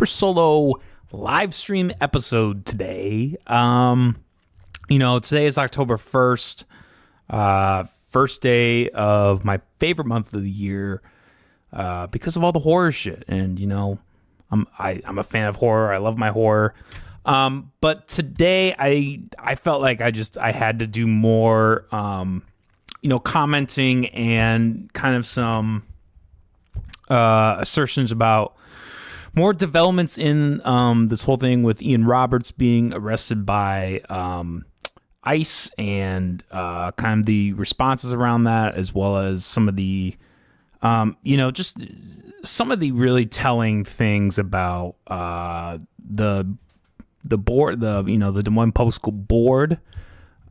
super solo live stream episode today. Today is October 1st, first day of my favorite month of the year, because of all the horror shit. And, I'm a fan of horror. I love my horror. But today I felt like I had to do more, commenting and kind of some, assertions about more developments in this whole thing with Ian Roberts being arrested by ICE and kind of the responses around that, as well as some of the, just some of the really telling things about the board, the Des Moines Public School board,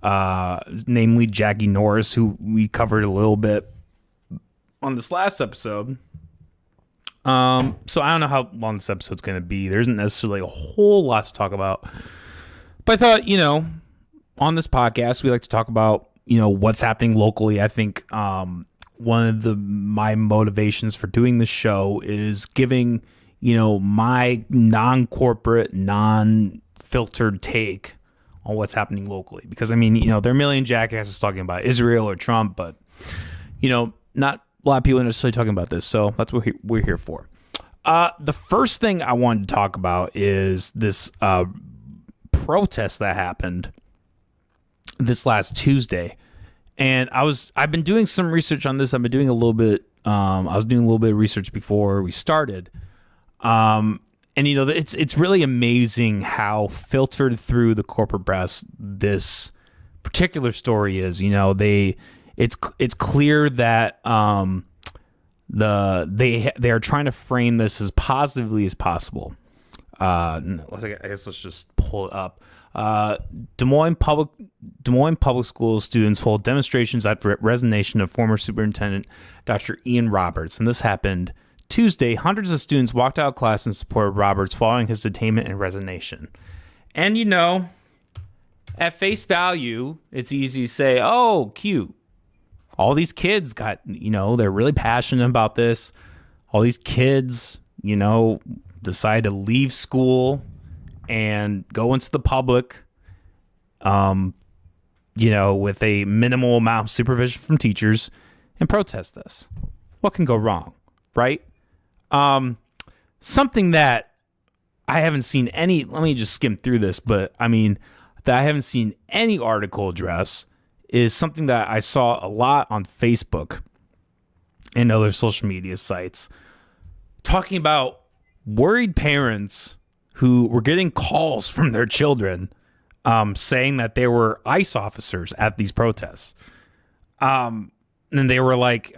namely Jackie Norris, who we covered a little bit on this last episode. So I don't know how long this episode's going to be. There isn't necessarily a whole lot to talk about. But I thought, on this podcast, we like to talk about, what's happening locally. I think one of my motivations for doing this show is giving, my non-corporate, non-filtered take on what's happening locally. Because, there are a million jackasses talking about Israel or Trump, but, not a lot of people are necessarily talking about this, so that's what we're here for. The first thing I wanted to talk about is this protest that happened this last Tuesday, and I've been doing some research on this. I've been doing a little bit. I was doing a little bit of research before we started, and it's really amazing how filtered through the corporate press this particular story is. It's clear that they are trying to frame this as positively as possible. I guess let's just pull it up. Des Moines Public School students hold demonstrations at resignation of former superintendent Dr. Ian Roberts, and this happened Tuesday. Hundreds of students walked out of class in support of Roberts following his detainment and resignation. And at face value, it's easy to say, "Oh, cute." All these kids got, they're really passionate about this. All these kids, decide to leave school and go into the public, with a minimal amount of supervision from teachers and protest this. What can go wrong, right? Something that I haven't seen let me just skim through this, but that I haven't seen any article address is something that I saw a lot on Facebook and other social media sites, talking about worried parents who were getting calls from their children saying that there were ICE officers at these protests. And they were like,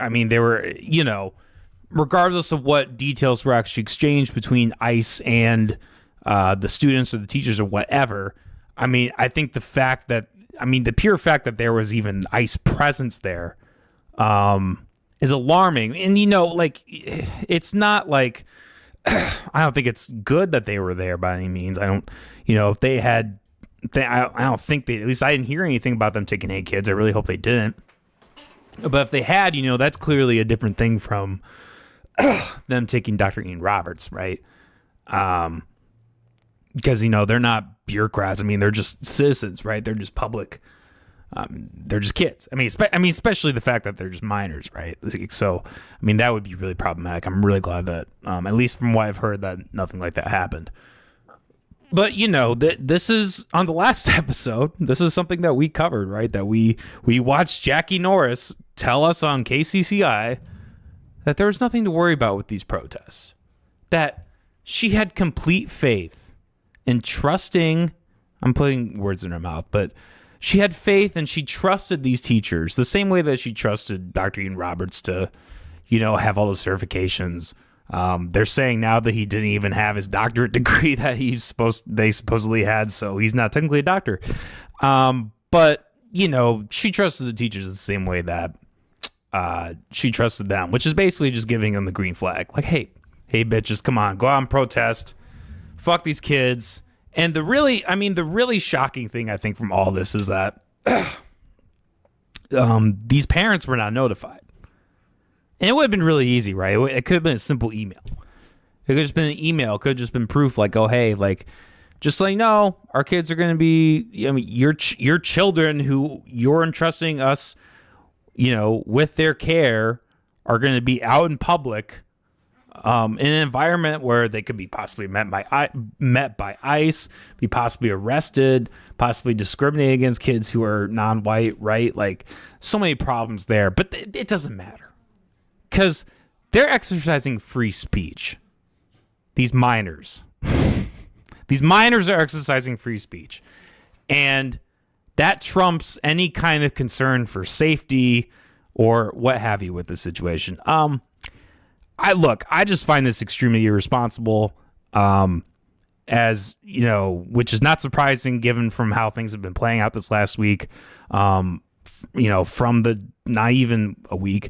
regardless of what details were actually exchanged between ICE and the students or the teachers or whatever, I think the fact that the pure fact that there was even ICE presence there is alarming. And, it's not like, I don't think it's good that they were there by any means. I don't, if they had, I don't think at least I didn't hear anything about them taking 8 kids. I really hope they didn't. But if they had, that's clearly a different thing from them taking Dr. Ian Roberts, right? Because, they're not bureaucrats. They're just citizens, right? They're just public. They're just kids. Especially the fact that they're just minors, right? So, that would be really problematic. I'm really glad that, at least from what I've heard, that nothing like that happened. But, this is, on the last episode, this is something that we covered, right? That we watched Jackie Norris tell us on KCCI that there was nothing to worry about with these protests. That she had complete faith and trusting, I'm putting words in her mouth, but she had faith and she trusted these teachers the same way that she trusted Dr. Ian Roberts to, have all the certifications. They're saying now that he didn't even have his doctorate degree that they supposedly had, so he's not technically a doctor. But, she trusted the teachers the same way that she trusted them, which is basically just giving them the green flag. Like, hey bitches, come on, go out and protest. Fuck these kids. And the really shocking thing, I think, from all this is that these parents were not notified. And it would have been really easy, right? It could have been a simple email. It could have just been an email. It could have just been proof, like, oh, hey, like, just so you know, our kids are going to be, I mean, your children who you're entrusting us, with their care are going to be out in public in an environment where they could be possibly met by ICE, be possibly arrested, possibly discriminated against kids who are non-white, right? Like, so many problems there. But it doesn't matter because they're exercising free speech. These minors. These minors are exercising free speech. And that trumps any kind of concern for safety or what have you with the situation. I just find this extremely irresponsible, which is not surprising given from how things have been playing out this last week. From the, not even a week,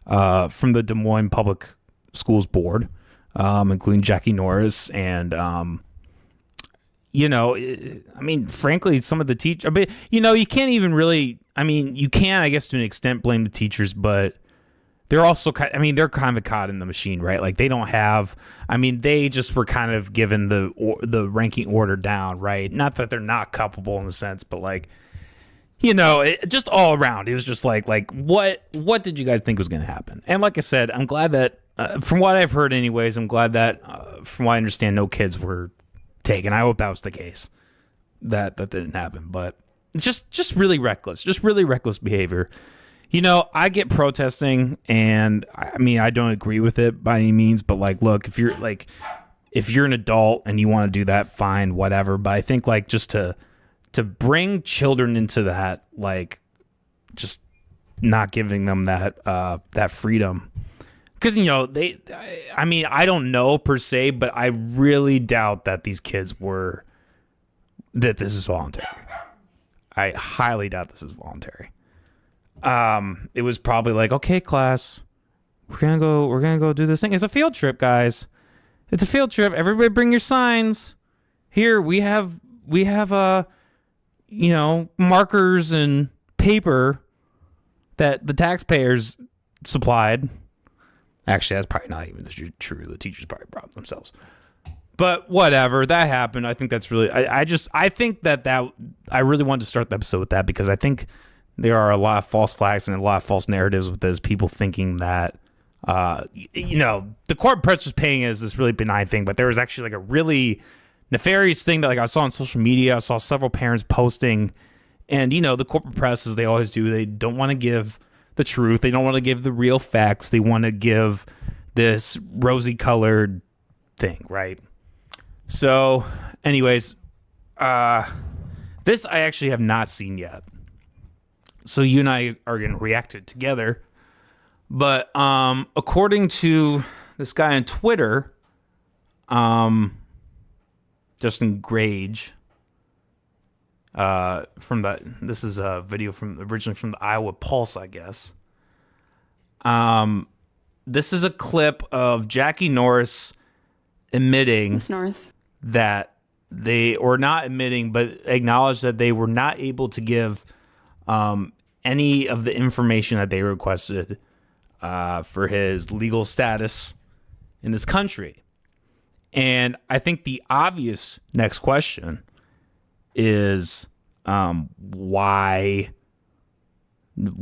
from the Des Moines Public Schools Board, including Jackie Norris and, frankly, some of the teachers, but, you can't even really, you can, I guess, to an extent blame the teachers, but they're also, they're kind of caught in the machine, right? Like they don't have, they just were kind of given the ranking order down, right? Not that they're not culpable in the sense, but like, just all around, it was just like what did you guys think was going to happen? And like I said, I'm glad that, from what I've heard anyways, I'm glad that, from what I understand, no kids were taken. I hope that was the case, that didn't happen, but just really reckless behavior. I get protesting, and I don't agree with it by any means, but like, look, if you're an adult and you want to do that, fine, whatever. But I think like just to bring children into that, like just not giving them that freedom, because I don't know per se, but I really doubt that these kids that this is voluntary. I highly doubt this is voluntary. It was probably like, okay, class, we're gonna go do this thing. It's a field trip, guys. It's a field trip. Everybody bring your signs. Here we have markers and paper that the taxpayers supplied. Actually, that's probably not even true. The teachers probably brought it themselves. But whatever, that happened. I think that's really, I think that I really wanted to start the episode with that because I think there are a lot of false flags and a lot of false narratives with this. People thinking that, the corporate press is paying as this really benign thing, but there was actually like a really nefarious thing that like I saw on social media. I saw several parents posting, and the corporate press, as they always do, they don't want to give the truth. They don't want to give the real facts. They want to give this rosy colored thing, right? So, anyways, this I actually have not seen yet. So you and I are going to react to it together. But according to this guy on Twitter, Justin Grage, this is a video originally from the Iowa Pulse, I guess. This is a clip of Jackie Norris admitting that they, or not admitting, but acknowledge that they were not able to give any of the information that they requested for his legal status in this country. And I think the obvious next question is, why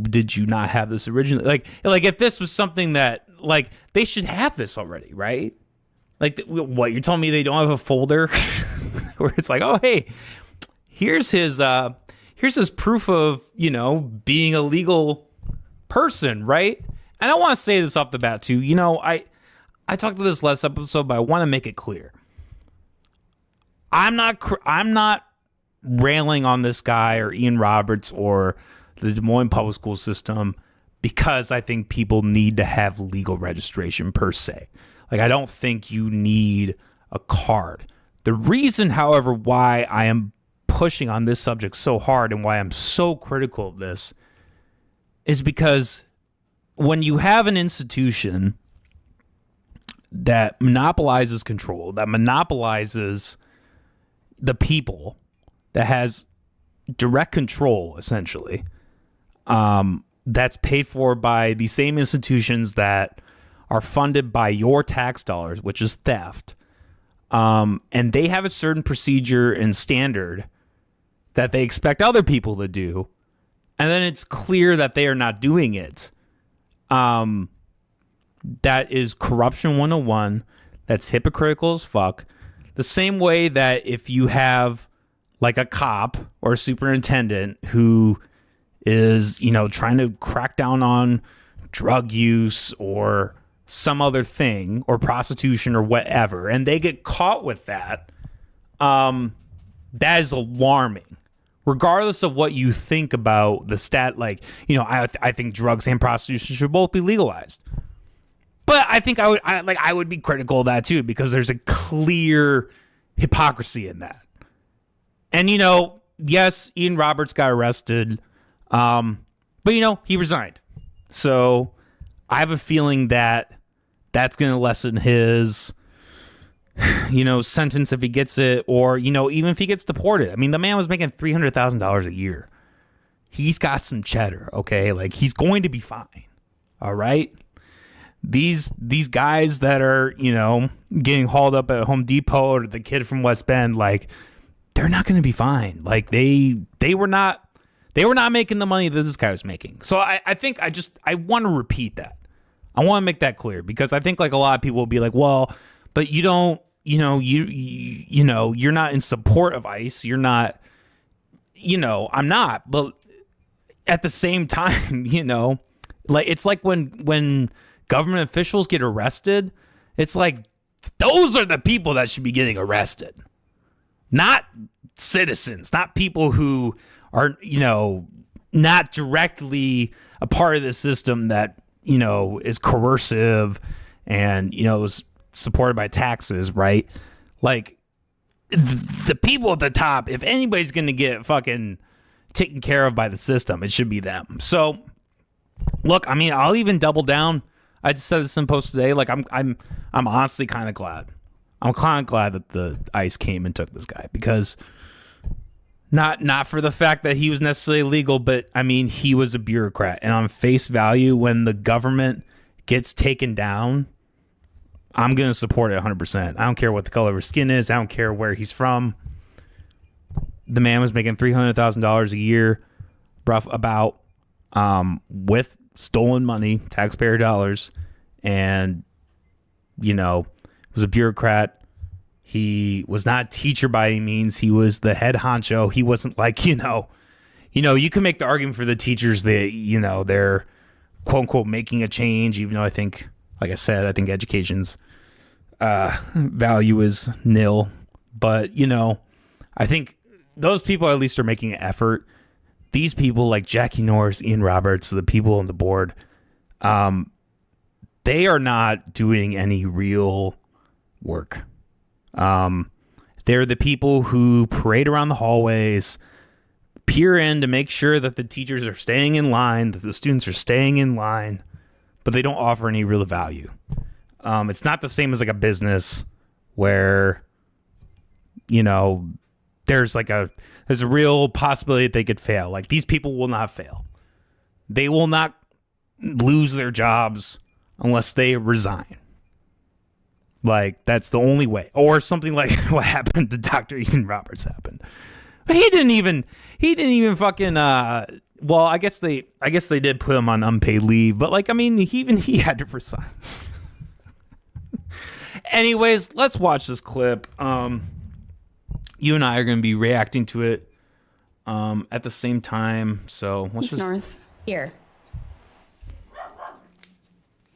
did you not have this originally? Like if this was something that, like, they should have this already, right? Like, what, you're telling me they don't have a folder where it's like, oh, hey, here's his proof of, being a legal person, right? And I want to say this off the bat too. I talked to this last episode, but I want to make it clear. I'm not railing on this guy or Ian Roberts or the Des Moines public school system because I think people need to have legal registration per se. Like, I don't think you need a card. The reason, however, why I am pushing on this subject so hard and why I'm so critical of this is because when you have an institution that monopolizes control, that monopolizes the people, that has direct control, essentially, that's paid for by the same institutions that are funded by your tax dollars, which is theft. And they have a certain procedure and standard that they expect other people to do. And then it's clear that they are not doing it. That is corruption 101. That's hypocritical as fuck. The same way that if you have like a cop or a superintendent who is, you know, trying to crack down on drug use or some other thing or prostitution or whatever, and they get caught with that, that is alarming. Regardless of what you think about the stat, like, you know, I think drugs and prostitution should both be legalized. But I think I would be critical of that too, because there's a clear hypocrisy in that. And, you know, yes, Ian Roberts got arrested, but, you know, he resigned. So I have a feeling that that's going to lessen his, you know, sentence if he gets it, or, you know, even if he gets deported. I mean, the man was making $300,000 a year. He's got some cheddar, okay? Like, he's going to be fine, all right? These guys that are, you know, getting hauled up at Home Depot, or the kid from West Bend, like, they're not going to be fine. Like, they were not making the money that this guy was making. So I think I want to repeat that. I want to make that clear, because I think like a lot of people will be like, well, but you don't, you know, you know, you're not in support of ICE. You're not, you know, I'm not. But at the same time, you know, like, it's like when government officials get arrested, it's like, those are the people that should be getting arrested, not citizens, not people who are, you know, not directly a part of the system that, you know, is coercive and, you know, is supported by taxes, right? Like, the people at the top, if anybody's going to get fucking taken care of by the system, it should be them. So, look, I mean, I'll even double down. I just said this in post today. Like, I'm honestly kind of glad. I'm kind of glad that the ICE came and took this guy, because not for the fact that he was necessarily legal, but I mean, he was a bureaucrat, and on face value, when the government gets taken down, I'm going to support it 100%. I don't care what the color of his skin is. I don't care where he's from. The man was making $300,000 a year, with stolen money, taxpayer dollars, and, you know, was a bureaucrat. He was not a teacher by any means. He was the head honcho. He wasn't like, you know, you can make the argument for the teachers that, you know, they're quote unquote making a change, even though I think, like I said, I think education's value is nil. But, you know, I think those people at least are making an effort. These people like Jackie Norris, Ian Roberts, the people on the board, they are not doing any real work. They're the people who parade around the hallways, peer in to make sure that the teachers are staying in line, that the students are staying in line, but they don't offer any real value. It's not the same as like a business where, you know, there's a real possibility that they could fail. Like, these people will not fail. They will not lose their jobs unless they resign. Like, that's the only way. Or something like what happened to Dr. Ian Roberts happened. But he didn't even fucking well, I guess they did put him on unpaid leave, but like, I mean, he had to resign. Anyways, let's watch this clip. You and I are going to be reacting to it at the same time. So let's Norris. Here.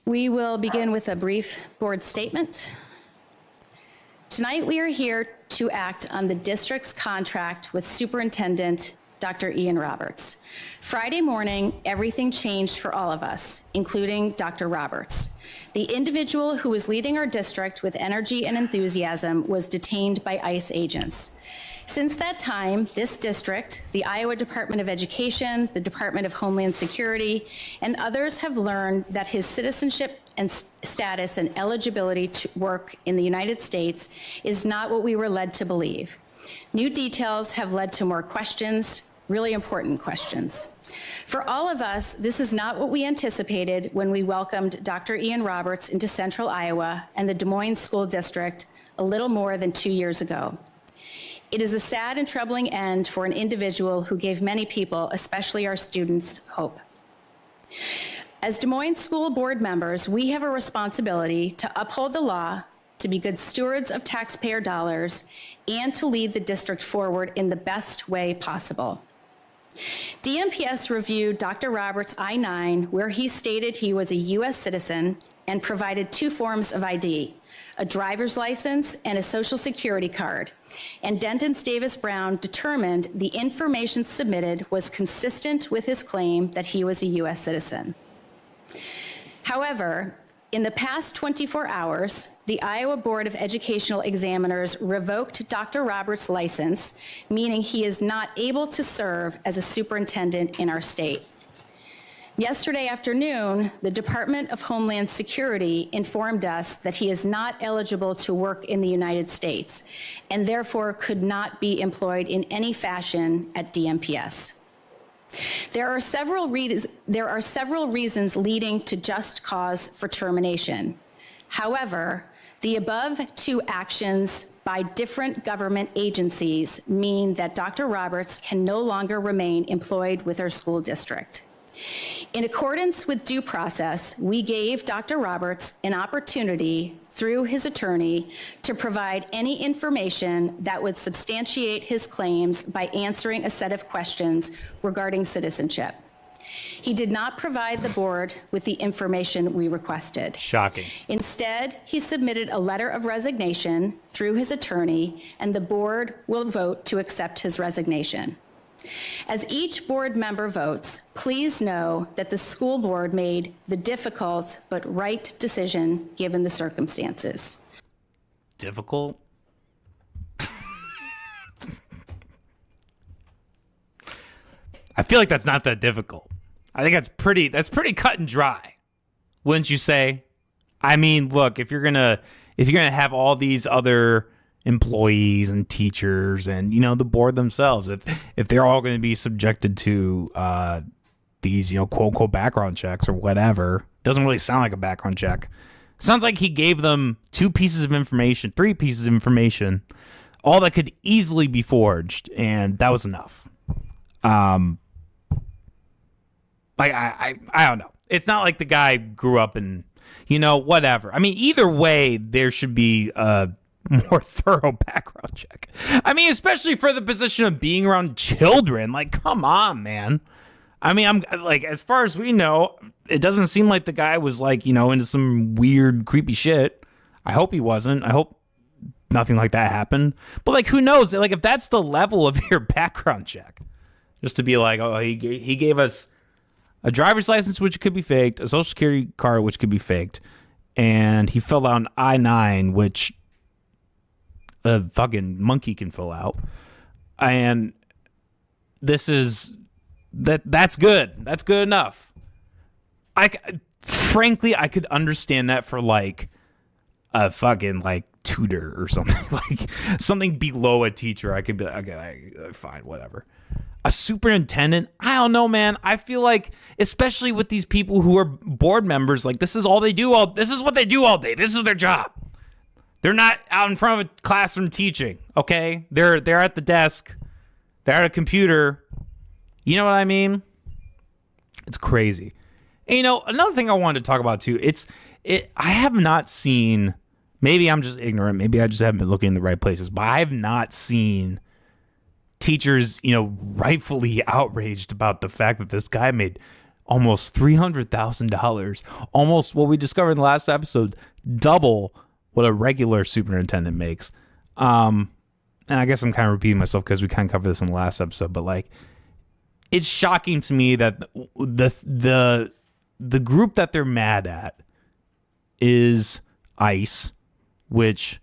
We will begin with a brief board statement. Tonight, we are here to act on the district's contract with Superintendent Dr. Ian Roberts. Friday morning, everything changed for all of us, including Dr. Roberts. The individual who was leading our district with energy and enthusiasm was detained by ICE agents. Since that time, this district, the Iowa Department of Education, the Department of Homeland Security, and others have learned that his citizenship and status and eligibility to work in the United States is not what we were led to believe. New details have led to more questions, really important questions. For all of us, this is not what we anticipated when we welcomed Dr. Ian Roberts into Central Iowa and the Des Moines School District a little more than 2 years ago. It is a sad and troubling end for an individual who gave many people, especially our students, hope. As Des Moines School Board members, we have a responsibility to uphold the law, to be good stewards of taxpayer dollars, and to lead the district forward in the best way possible. DMPS reviewed Dr. Roberts' I-9, where he stated he was a U.S. citizen and provided 2 forms of ID, a driver's license and a social security card, and Denton Davis Brown determined the information submitted was consistent with his claim that he was a U.S. citizen. However, in the past 24 hours, the Iowa Board of Educational Examiners revoked Dr. Roberts' license, meaning he is not able to serve as a superintendent in our state. Yesterday afternoon, the Department of Homeland Security informed us that he is not eligible to work in the United States and therefore could not be employed in any fashion at DMPS. There are several reasons leading to just cause for termination. However, the above 2 actions by different government agencies mean that Dr. Roberts can no longer remain employed with our school district. In accordance with due process, we gave Dr. Roberts an opportunity through his attorney to provide any information that would substantiate his claims by answering a set of questions regarding citizenship. He did not provide the board with the information we requested. Shocking. Instead, he submitted a letter of resignation through his attorney, and the board will vote to accept his resignation. As each board member votes, please know that the school board made the difficult but right decision given the circumstances. Difficult? I feel like that's not that difficult. I think that's pretty cut and dry. Wouldn't you say? I mean, look, if you're gonna have all these other employees and teachers and the board themselves, if they're all going to be subjected to these quote unquote background checks or whatever, doesn't really sound like a background check. Sounds like he gave them 2 pieces of information, 3 pieces of information, all that could easily be forged, and that was enough. I don't know. It's not like the guy grew up in whatever. I mean, either way, there should be a more thorough background check. I mean, especially for the position of being around children. Like, come on, man. I mean, I'm like, as far as we know, it doesn't seem like the guy was like, into some weird, creepy shit. I hope he wasn't. I hope nothing like that happened. But like, who knows? Like, if that's the level of your background check, just to be like, oh, he gave us a driver's license, which could be faked, a social security card, which could be faked, and he filled out an I-9, which a fucking monkey can fill out. And that's good. That's good enough. Frankly, I could understand that for like a fucking like tutor or something, like something below a teacher. I could be like, okay, fine, whatever. A superintendent, I don't know, man. I feel like, especially with these people who are board members, like this is what they do all day. This is their job. They're not out in front of a classroom teaching, okay? They're at the desk. They're at a computer. You know what I mean? It's crazy. And, another thing I wanted to talk about too, I have not seen, maybe I'm just ignorant, maybe I just haven't been looking in the right places, but I have not seen teachers, rightfully outraged about the fact that this guy made almost $300,000, almost what we discovered in the last episode, double what a regular superintendent makes. And I guess I'm kind of repeating myself because we kind of covered this in the last episode, but like, it's shocking to me that the group that they're mad at is ICE, which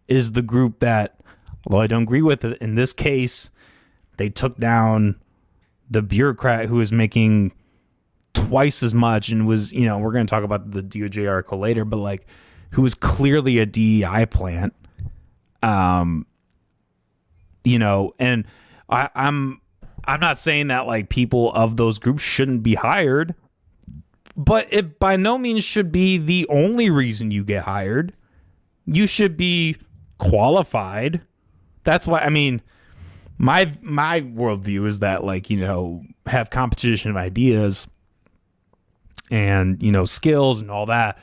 is the group that, although I don't agree with it, in this case, they took down the bureaucrat who was making twice as much and was, we're going to talk about the DOJ article later, but like, who was clearly a DEI plant, and I I'm not saying that like people of those groups shouldn't be hired, but it by no means should be the only reason you get hired. You should be qualified. That's why, I mean, my worldview is that, like, you know, have competition of ideas and, you know, skills and all that.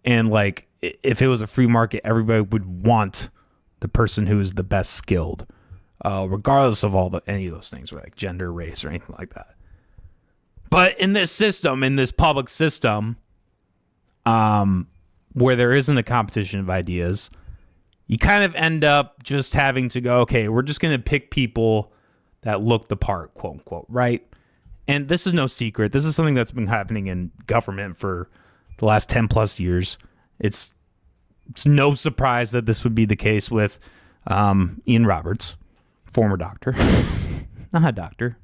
And like, if it was a free market, everybody would want the person who is the best skilled, regardless of any of those things, like gender, race, or anything like that. But in this system, in this public system, where there isn't a competition of ideas, you kind of end up just having to go, okay, we're just going to pick people that look the part, quote unquote, right? And this is no secret. This is something that's been happening in government for the last 10 plus years. It's no surprise that this would be the case with Ian Roberts, former doctor, not a doctor.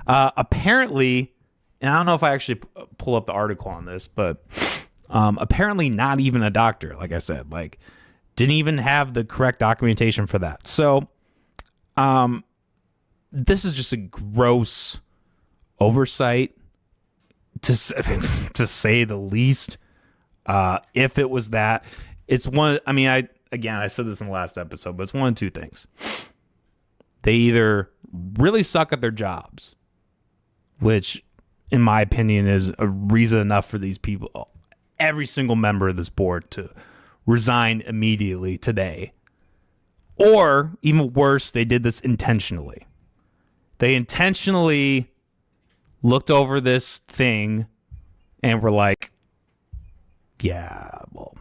Apparently, and I don't know if I actually pull up the article on this, but apparently not even a doctor, like I said, like didn't even have the correct documentation for that. So this is just a gross oversight, to say the least. If it was that, it's one, I mean, I said this in the last episode, but it's one of two things. They either really suck at their jobs, which in my opinion is a reason enough for these people, every single member of this board, to resign immediately today. Or even worse, they did this intentionally. They intentionally looked over this thing and were like, yeah, well,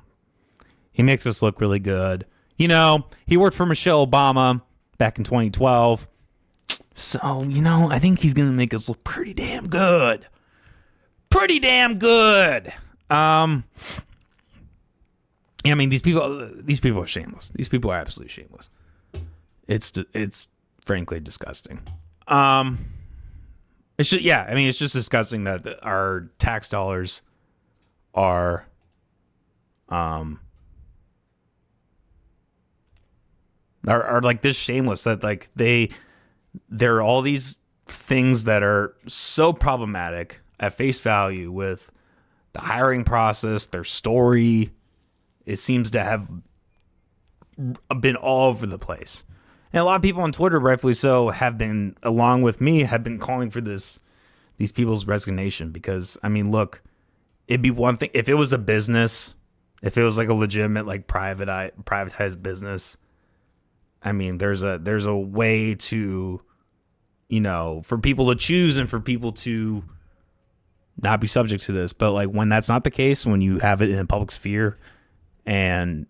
he makes us look really good. You know, he worked for Michelle Obama back in 2012. So, you know, I think he's going to make us look pretty damn good. Pretty damn good. I mean, these people are shameless. These people are absolutely shameless. It's frankly disgusting. It's just, yeah, I mean, it's just disgusting that our tax dollars are like this shameless, that like there are all these things that are so problematic at face value with the hiring process, their story. It seems to have been all over the place. And a lot of people on Twitter, rightfully so, have been, along with me, have been calling for these people's resignation. Because, I mean, look, it'd be one thing if it was a business, if it was like a legitimate, like privatized business. I mean, there's a way to, you know, for people to choose and for people to not be subject to this. But like when that's not the case, when you have it in a public sphere, and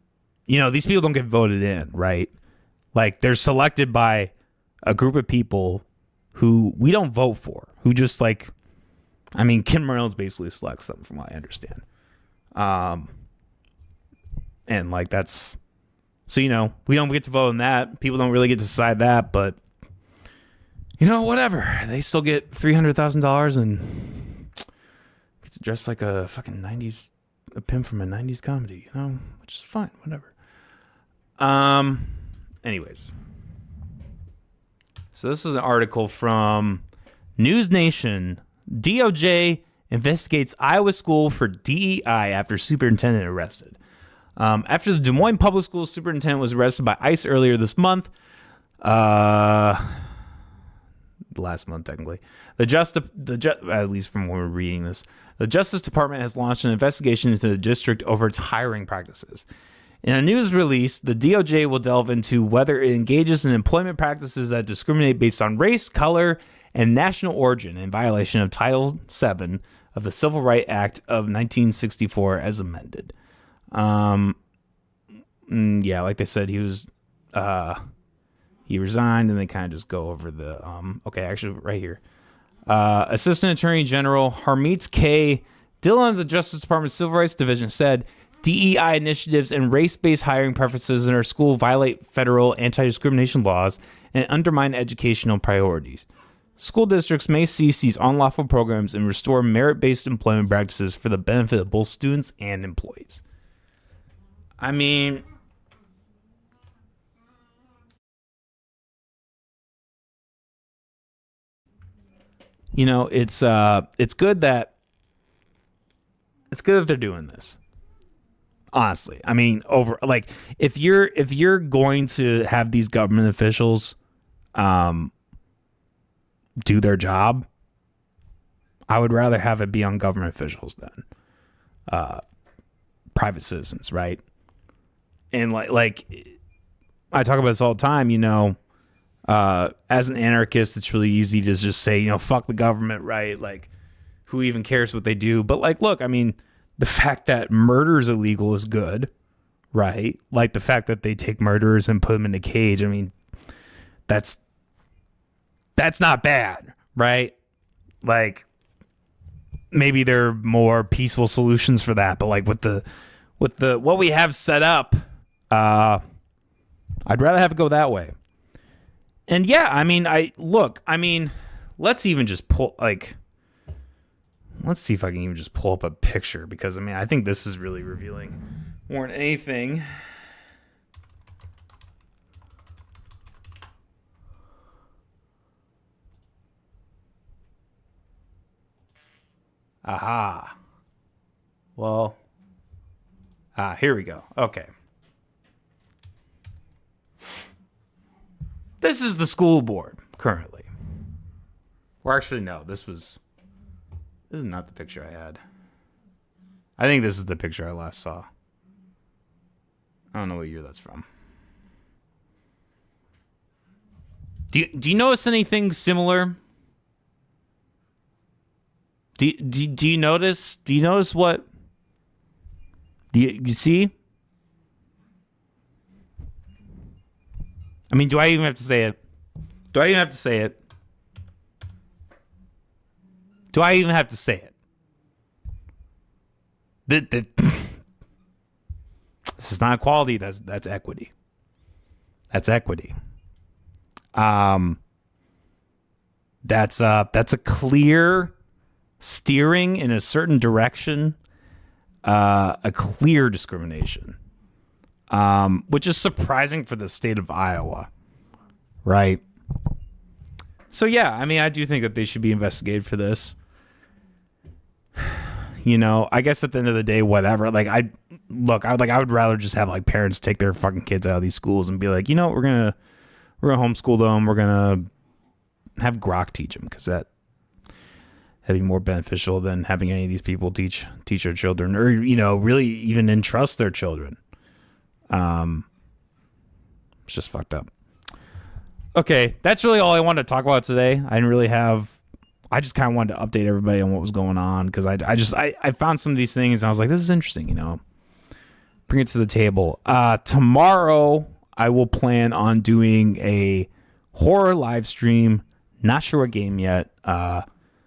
you know, these people don't get voted in, right? Like they're selected by a group of people who we don't vote for, who just like, I mean, Kim Reynolds basically selects them from what I understand. And like that's, so, you know, we don't get to vote on that. People don't really get to decide that, but you know, whatever. They still get $300,000 and get to dress like a fucking 90s, a pimp from a 90s comedy, you know, which is fine, whatever. Anyways. So this is an article from News Nation. DOJ investigates Iowa school for DEI after superintendent arrested. After the Des Moines Public Schools superintendent was arrested by ICE earlier this month, last month technically, at least from when we're reading this, the Justice Department has launched an investigation into the district over its hiring practices. In a news release, the DOJ will delve into whether it engages in employment practices that discriminate based on race, color, and national origin in violation of Title VII of the Civil Rights Act of 1964 as amended. Yeah, like they said, he resigned, and they kind of just go over the, okay, actually right here. Assistant Attorney General Harmeet K. Dillon of the Justice Department's Civil Rights Division said DEI initiatives and race-based hiring preferences in our school violate federal anti-discrimination laws and undermine educational priorities. School districts may cease these unlawful programs and restore merit-based employment practices for the benefit of both students and employees. I mean, You know, it's good that they're doing this. Honestly, I mean, if you're going to have these government officials do their job, I would rather have it be on government officials than private citizens, right? And like I talk about this all the time, you know, as an anarchist, it's really easy to just say, you know, fuck the government, right? Like, who even cares what they do? But like, look, I mean, the fact that murder is illegal is good, right? Like the fact that they take murderers and put them in a cage. I mean, that's not bad, right? Like, maybe there are more peaceful solutions for that, but like with what we have set up, I'd rather have it go that way. And yeah, I mean, let's even just let's see if I can even just pull up a picture, because I mean, I think this is really revealing more than anything. Aha. Well, here we go. Okay. This is the school board currently. Or actually, no, this is not the picture I had. I think this is the picture I last saw. I don't know what year that's from. Do you notice anything similar? Do you notice? Do you notice what? Do you see? I mean, do I even have to say it? Do I even have to say it? Do I even have to say it? This is not equality. That's equity. That's equity. That's a clear steering in a certain direction. A clear discrimination. Which is surprising for the state of Iowa, right? So yeah, I mean, I do think that they should be investigated for this. You know, I guess at the end of the day, whatever. Like, I would rather just have like parents take their fucking kids out of these schools and be like, you know, we're gonna homeschool them. We're gonna have Grok teach them, because that'd be more beneficial than having any of these people teach their children, or, you know, really even entrust their children. It's just fucked up. Okay, that's really all I wanted to talk about today. I just kind of wanted to update everybody on what was going on, because I found some of these things and I was like, this is interesting, you know. Bring it to the table. Tomorrow I will plan on doing a horror live stream. Not sure what game yet.